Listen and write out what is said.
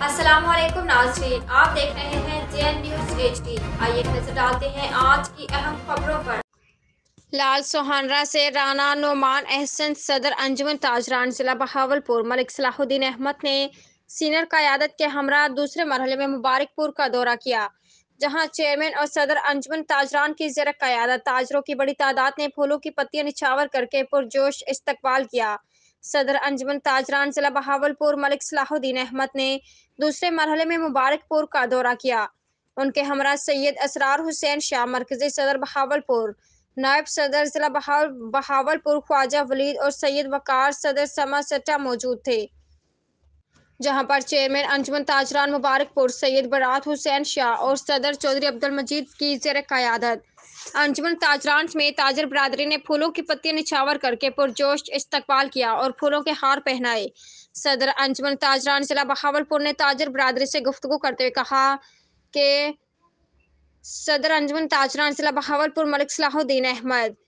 السلام علیکم ناظرین، آپ دیکھ رہے ہیں JN نیوز HD۔ آئیے نظر ڈالتے ہیں آج کی اہم خبروں پر۔ لال سوہانرہ سے رانا نعمان احسن۔ صدر انجمن تاجران ضلع بہاولپور ملک صلاح الدین احمد نے سینئر قیادت کے ہمراہ دوسرے مرحلے میں مبارک پور کا دورہ کیا، جہاں چیئرمین اور صدر انجمن تاجران کی زیر قیادت تاجروں کی بڑی تعداد نے پھولوں کی پتیاں نچھاور کر کے پرجوش استقبال کیا۔ صدر انجمن تاجران ضلع بہاولپور ملک صلاح الدین احمد نے دوسرے مرحلے میں مبارک پور کا دورہ کیا۔ ان کے ہمراہ سید اسرار حسین شاہ، مرکزی صدر بہاولپور، نائب صدر ضلع بہاولپور خواجہ ولید اور سید وقار، صدر سما سٹا موجود تھے، جہاں پر چیئرمین انجمن تاجران مبارک پور سید برات حسین شاہ اور صدر چودھری عبدالمجید کی زیر قیادت انجمن تاجران میں تاجر برادری نے پھولوں کی پتیاں نچھاور کر کے پرجوش استقبال کیا اور پھولوں کے ہار پہنائے۔ صدر انجمن تاجران ضلع بہاولپور نے تاجر برادری سے گفتگو کرتے ہوئے کہا کہ صدر انجمن تاجران ضلع بہاولپور ملک صلاح الدین احمد